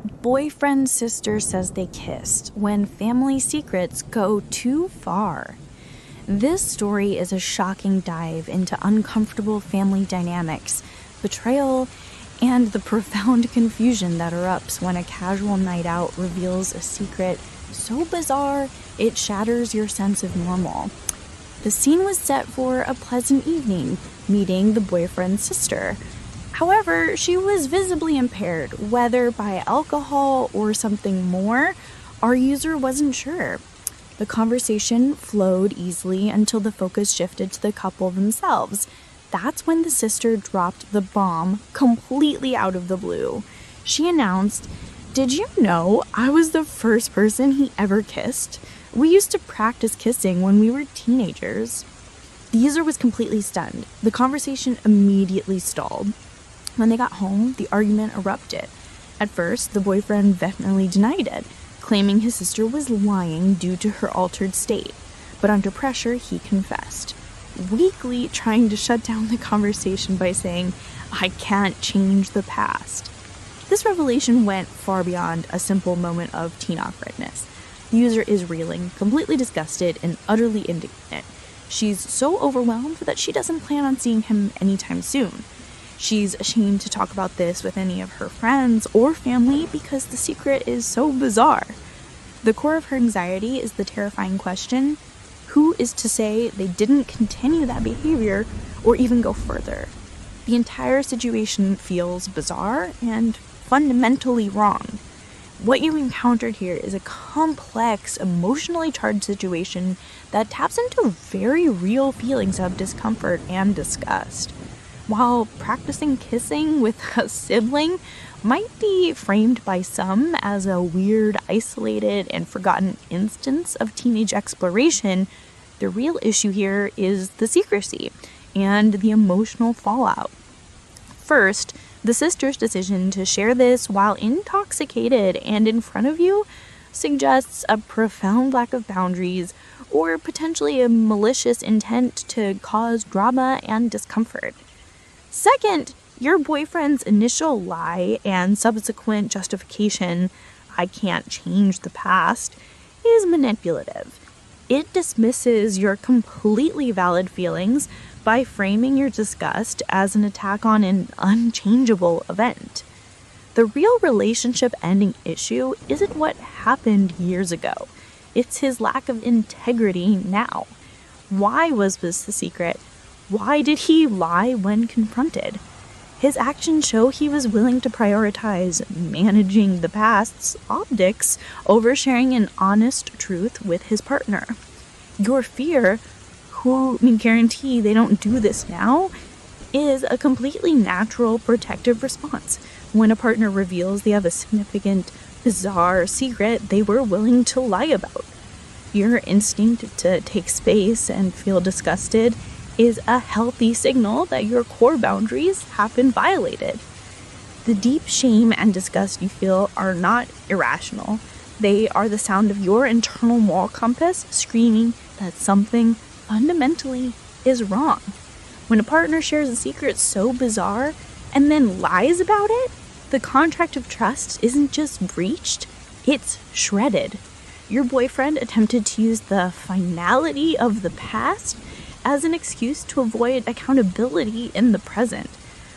Boyfriend's sister says they kissed when family secrets go too far. This story is a shocking dive into uncomfortable family dynamics, betrayal, and the profound confusion that erupts when a casual night out reveals a secret so bizarre it shatters your sense of normal. The scene was set for a pleasant evening, meeting the boyfriend's sister. However, she was visibly impaired, whether by alcohol or something more. Our user wasn't sure. The conversation flowed easily until the focus shifted to the couple themselves. That's when the sister dropped the bomb completely out of the blue. She announced, "Did you know I was the first person he ever kissed? We used to practice kissing when we were teenagers." The user was completely stunned. The conversation immediately stalled. When they got home, the argument erupted. At first, the boyfriend vehemently denied it, claiming his sister was lying due to her altered state. But under pressure, he confessed, weakly trying to shut down the conversation by saying, "I can't change the past." This revelation went far beyond a simple moment of teen awkwardness. The user is reeling, completely disgusted and utterly indignant. She's so overwhelmed that she doesn't plan on seeing him anytime soon. She's ashamed to talk about this with any of her friends or family because the secret is so bizarre. The core of her anxiety is the terrifying question, who is to say they didn't continue that behavior or even go further? The entire situation feels bizarre and fundamentally wrong. What you encountered here is a complex, emotionally charged situation that taps into very real feelings of discomfort and disgust. While practicing kissing with a sibling might be framed by some as a weird, isolated, and forgotten instance of teenage exploration, the real issue here is the secrecy and the emotional fallout. First, the sister's decision to share this while intoxicated and in front of you suggests a profound lack of boundaries or potentially a malicious intent to cause drama and discomfort. Second, your boyfriend's initial lie and subsequent justification, "I can't change the past," is manipulative. It dismisses your completely valid feelings by framing your disgust as an attack on an unchangeable event. The real relationship-ending issue isn't what happened years ago. It's his lack of integrity now. Why was this the secret? Why did he lie when confronted? His actions show he was willing to prioritize managing the past's optics over sharing an honest truth with his partner. Your fear, who can guarantee they don't do this now, is a completely natural protective response when a partner reveals they have a significant, bizarre secret they were willing to lie about. Your instinct to take space and feel disgusted is a healthy signal that your core boundaries have been violated. The deep shame and disgust you feel are not irrational. They are the sound of your internal moral compass screaming that something fundamentally is wrong. When a partner shares a secret so bizarre and then lies about it, the contract of trust isn't just breached, it's shredded. Your boyfriend attempted to use the finality of the past as an excuse to avoid accountability in the present.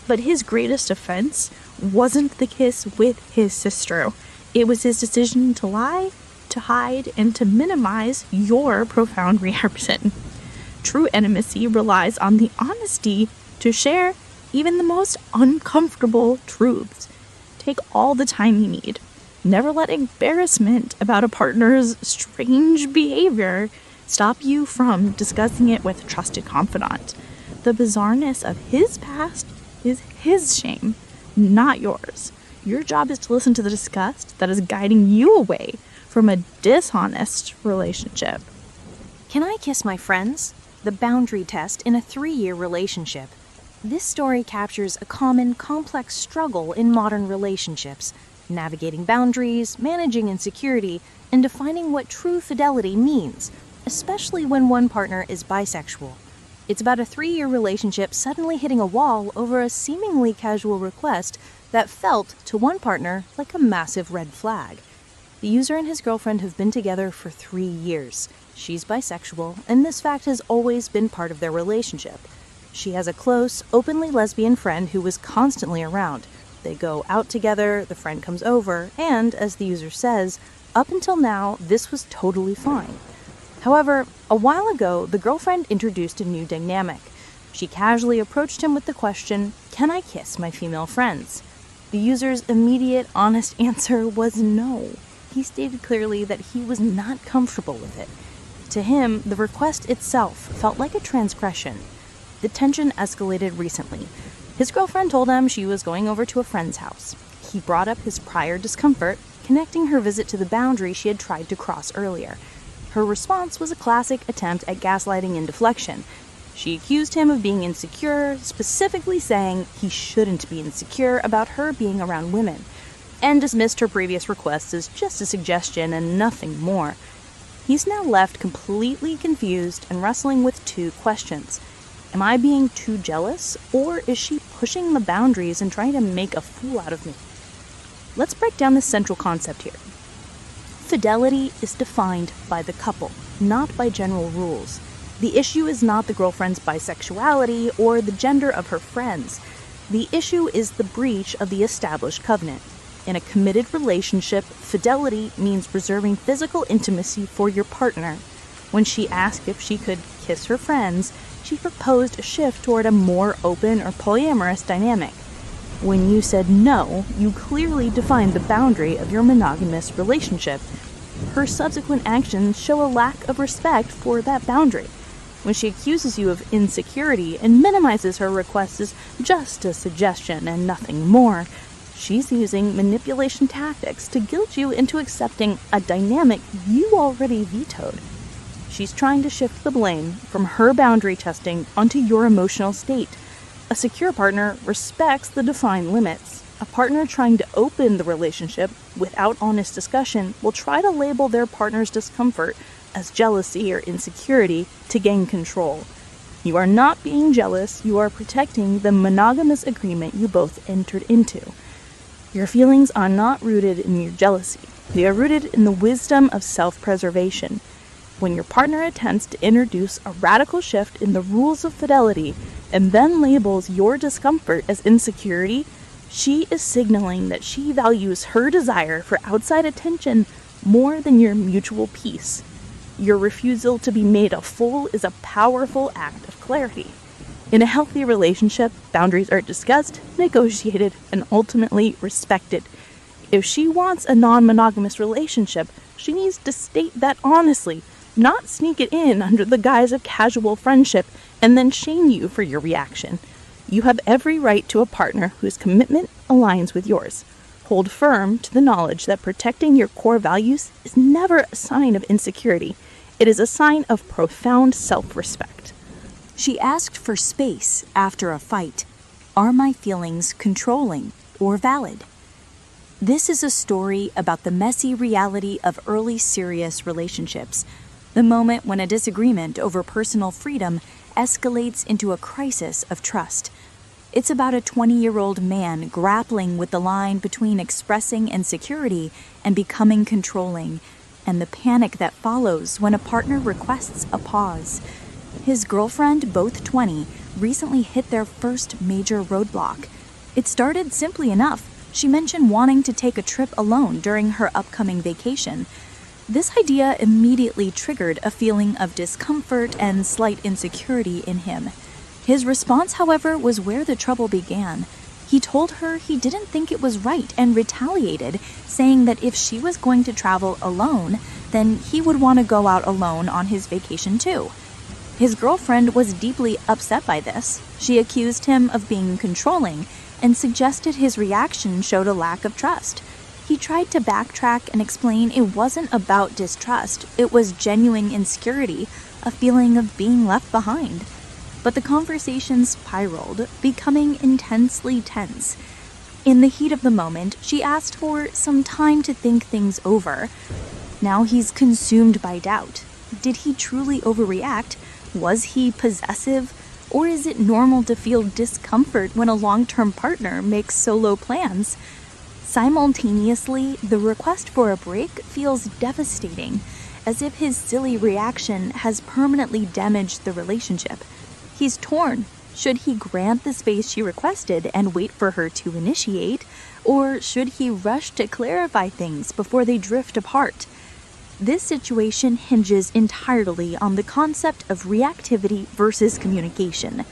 But his greatest offense wasn't the kiss with his sister. It was his decision to lie, to hide, and to minimize your profound reaction. True intimacy relies on the honesty to share even the most uncomfortable truths. Take all the time you need. Never let embarrassment about a partner's strange behavior stop you from discussing it with a trusted confidant. The bizarreness of his past is his shame, not yours. Your job is to listen to the disgust that is guiding you away from a dishonest relationship. Can I kiss my friends? The boundary test in a 3-year relationship. This story captures a common, complex struggle in modern relationships, navigating boundaries, managing insecurity, and defining what true fidelity means, especially when one partner is bisexual. It's about a 3-year relationship suddenly hitting a wall over a seemingly casual request that felt, to one partner, like a massive red flag. The user and his girlfriend have been together for 3 years. She's bisexual, and this fact has always been part of their relationship. She has a close, openly lesbian friend who is constantly around. They go out together, the friend comes over, and, as the user says, up until now, this was totally fine. However, a while ago, the girlfriend introduced a new dynamic. She casually approached him with the question, "Can I kiss my female friends?" The user's immediate, honest answer was no. He stated clearly that he was not comfortable with it. To him, the request itself felt like a transgression. The tension escalated recently. His girlfriend told him she was going over to a friend's house. He brought up his prior discomfort, connecting her visit to the boundary she had tried to cross earlier. Her response was a classic attempt at gaslighting and deflection. She accused him of being insecure, specifically saying he shouldn't be insecure about her being around women, and dismissed her previous requests as just a suggestion and nothing more. He's now left completely confused and wrestling with 2 questions. Am I being too jealous, or is she pushing the boundaries and trying to make a fool out of me? Let's break down the central concept here. Fidelity is defined by the couple, not by general rules. The issue is not the girlfriend's bisexuality or the gender of her friends. The issue is the breach of the established covenant. In a committed relationship, fidelity means reserving physical intimacy for your partner. When she asked if she could kiss her friends, she proposed a shift toward a more open or polyamorous dynamic. When you said no, you clearly defined the boundary of your monogamous relationship. Her subsequent actions show a lack of respect for that boundary. When she accuses you of insecurity and minimizes her request as just a suggestion and nothing more, she's using manipulation tactics to guilt you into accepting a dynamic you already vetoed. She's trying to shift the blame from her boundary testing onto your emotional state. A secure partner respects the defined limits. A partner trying to open the relationship without honest discussion will try to label their partner's discomfort as jealousy or insecurity to gain control. You are not being jealous, you are protecting the monogamous agreement you both entered into. Your feelings are not rooted in your jealousy. They are rooted in the wisdom of self-preservation. When your partner attempts to introduce a radical shift in the rules of fidelity and then labels your discomfort as insecurity, she is signaling that she values her desire for outside attention more than your mutual peace. Your refusal to be made a fool is a powerful act of clarity. In a healthy relationship, boundaries are discussed, negotiated, and ultimately respected. If she wants a non-monogamous relationship, she needs to state that honestly, not sneak it in under the guise of casual friendship and then shame you for your reaction. You have every right to a partner whose commitment aligns with yours. Hold firm to the knowledge that protecting your core values is never a sign of insecurity. It is a sign of profound self-respect. She asked for space after a fight. Are my feelings controlling or valid? This is a story about the messy reality of early serious relationships. The moment when a disagreement over personal freedom escalates into a crisis of trust. It's about a 20-year-old man grappling with the line between expressing insecurity and becoming controlling, and the panic that follows when a partner requests a pause. His girlfriend, both 20, recently hit their first major roadblock. It started simply enough. She mentioned wanting to take a trip alone during her upcoming vacation. This idea immediately triggered a feeling of discomfort and slight insecurity in him. His response, however, was where the trouble began. He told her he didn't think it was right and retaliated, saying that if she was going to travel alone, then he would want to go out alone on his vacation too. His girlfriend was deeply upset by this. She accused him of being controlling and suggested his reaction showed a lack of trust. He tried to backtrack and explain it wasn't about distrust, it was genuine insecurity, a feeling of being left behind. But the conversation spiraled, becoming intensely tense. In the heat of the moment, she asked for some time to think things over. Now he's consumed by doubt. Did he truly overreact, Was he possessive? Or is it normal to feel discomfort when a long-term partner makes solo plans? Simultaneously, the request for a break feels devastating, as if his silly reaction has permanently damaged the relationship. He's torn. Should he grant the space she requested and wait for her to initiate, or should he rush to clarify things before they drift apart? This situation hinges entirely on the concept of reactivity versus communication.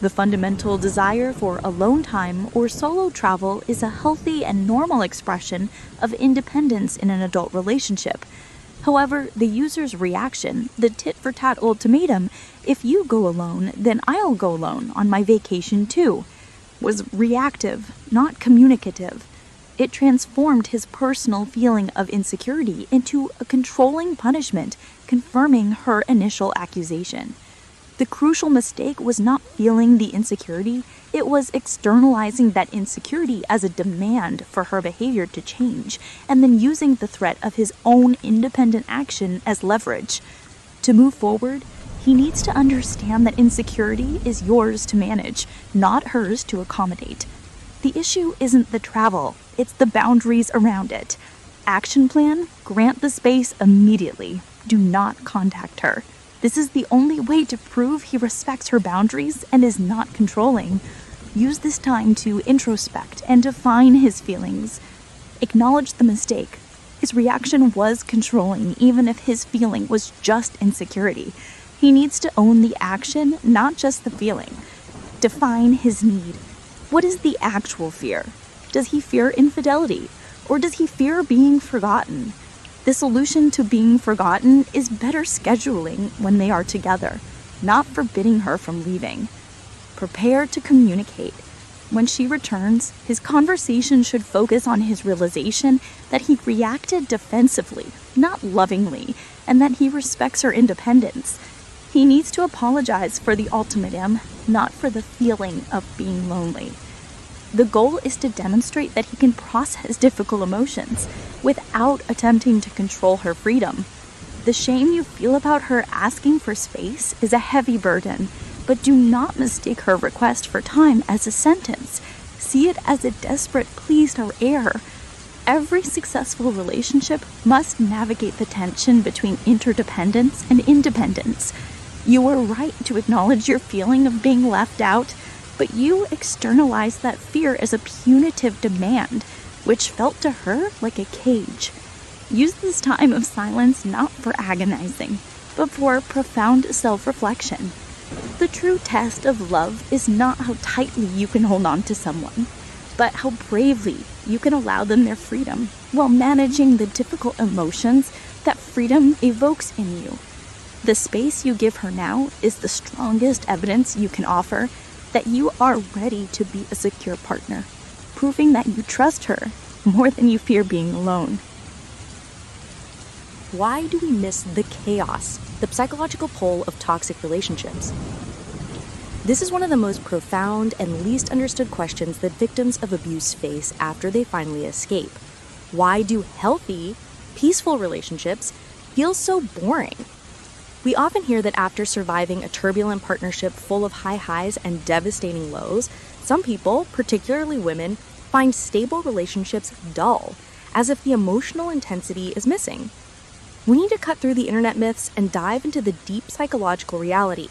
The fundamental desire for alone time or solo travel is a healthy and normal expression of independence in an adult relationship. However, the user's reaction, the tit-for-tat ultimatum, "If you go alone, then I'll go alone on my vacation too," was reactive, not communicative. It transformed his personal feeling of insecurity into a controlling punishment, confirming her initial accusation. The crucial mistake was not feeling the insecurity, it was externalizing that insecurity as a demand for her behavior to change, and then using the threat of his own independent action as leverage. To move forward, he needs to understand that insecurity is yours to manage, not hers to accommodate. The issue isn't the travel, it's the boundaries around it. Action plan: grant the space immediately. Do not contact her. This is the only way to prove he respects her boundaries and is not controlling. Use this time to introspect and define his feelings. Acknowledge the mistake. His reaction was controlling, even if his feeling was just insecurity. He needs to own the action, not just the feeling. Define his need. What is the actual fear? Does he fear infidelity? Or does he fear being forgotten? The solution to being forgotten is better scheduling when they are together, not forbidding her from leaving. Prepare to communicate. When she returns, his conversation should focus on his realization that he reacted defensively, not lovingly, and that he respects her independence. He needs to apologize for the ultimatum, not for the feeling of being lonely. The goal is to demonstrate that he can process difficult emotions without attempting to control her freedom. The shame you feel about her asking for space is a heavy burden, but do not mistake her request for time as a sentence. See it as a desperate plea to air. Every successful relationship must navigate the tension between interdependence and independence. You are right to acknowledge your feeling of being left out, but you externalize that fear as a punitive demand, which felt to her like a cage. Use this time of silence not for agonizing, but for profound self-reflection. The true test of love is not how tightly you can hold on to someone, but how bravely you can allow them their freedom while managing the difficult emotions that freedom evokes in you. The space you give her now is the strongest evidence you can offer that you are ready to be a secure partner, proving that you trust her more than you fear being alone. Why do we miss the chaos, the psychological pull of toxic relationships? This is one of the most profound and least understood questions that victims of abuse face after they finally escape. Why do healthy, peaceful relationships feel so boring? We often hear that after surviving a turbulent partnership full of high highs and devastating lows, some people, particularly women, find stable relationships dull, as if the emotional intensity is missing. We need to cut through the internet myths and dive into the deep psychological reality.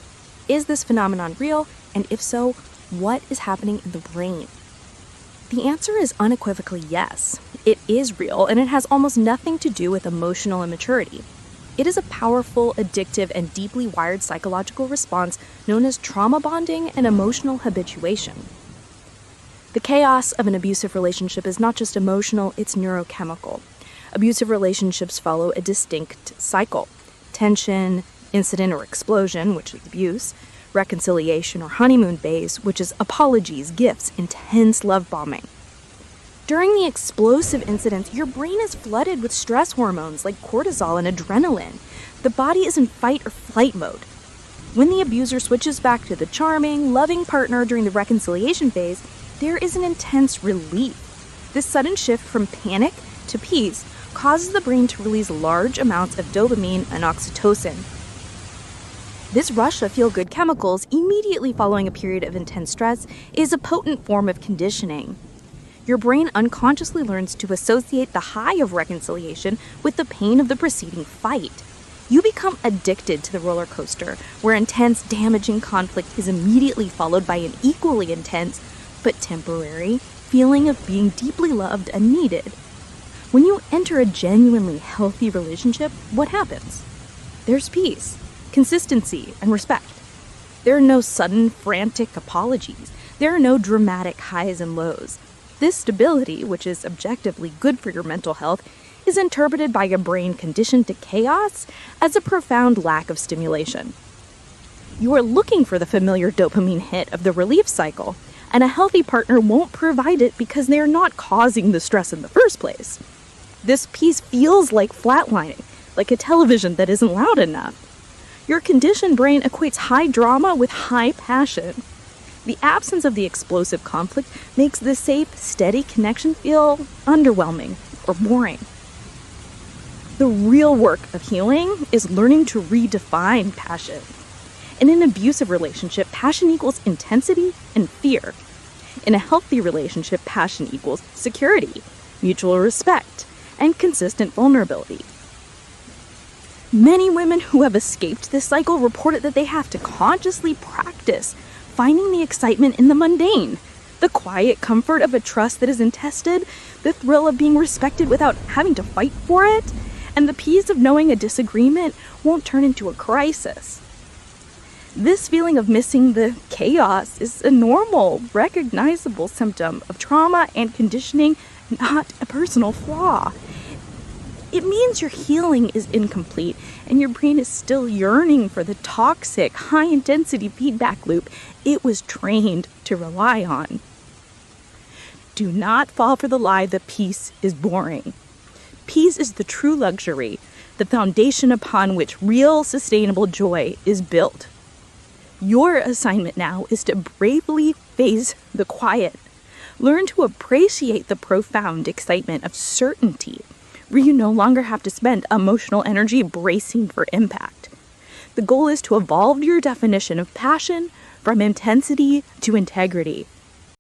Is this phenomenon real? And if so, what is happening in the brain? The answer is unequivocally yes. It is real, and it has almost nothing to do with emotional immaturity. It is a powerful, addictive, and deeply wired psychological response known as trauma bonding and emotional habituation. The chaos of an abusive relationship is not just emotional, it's neurochemical. Abusive relationships follow a distinct cycle: tension, incident or explosion, which is abuse; reconciliation or honeymoon phase, which is apologies, gifts, intense love bombing. During the explosive incidents, your brain is flooded with stress hormones like cortisol and adrenaline. The body is in fight or flight mode. When the abuser switches back to the charming, loving partner during the reconciliation phase, there is an intense relief. This sudden shift from panic to peace causes the brain to release large amounts of dopamine and oxytocin. This rush of feel-good chemicals immediately following a period of intense stress is a potent form of conditioning. Your brain unconsciously learns to associate the high of reconciliation with the pain of the preceding fight. You become addicted to the roller coaster, where intense, damaging conflict is immediately followed by an equally intense, but temporary, feeling of being deeply loved and needed. When you enter a genuinely healthy relationship, what happens? There's peace, consistency, and respect. There are no sudden, frantic apologies. There are no dramatic highs and lows. This stability, which is objectively good for your mental health, is interpreted by a brain conditioned to chaos as a profound lack of stimulation. You are looking for the familiar dopamine hit of the relief cycle, and a healthy partner won't provide it because they are not causing the stress in the first place. This piece feels like flatlining, like a television that isn't loud enough. Your conditioned brain equates high drama with high passion. The absence of the explosive conflict makes the safe, steady connection feel underwhelming or boring. The real work of healing is learning to redefine passion. In an abusive relationship, passion equals intensity and fear. In a healthy relationship, passion equals security, mutual respect, and consistent vulnerability. Many women who have escaped this cycle reported that they have to consciously practice finding the excitement in the mundane, the quiet comfort of a trust that isn't tested, the thrill of being respected without having to fight for it, and the peace of knowing a disagreement won't turn into a crisis. This feeling of missing the chaos is a normal, recognizable symptom of trauma and conditioning, not a personal flaw. It means your healing is incomplete and your brain is still yearning for the toxic, high-intensity feedback loop it was trained to rely on. Do not fall for the lie that peace is boring. Peace is the true luxury, the foundation upon which real, sustainable joy is built. Your assignment now is to bravely face the quiet. Learn to appreciate the profound excitement of certainty, where you no longer have to spend emotional energy bracing for impact. The goal is to evolve your definition of passion from intensity to integrity.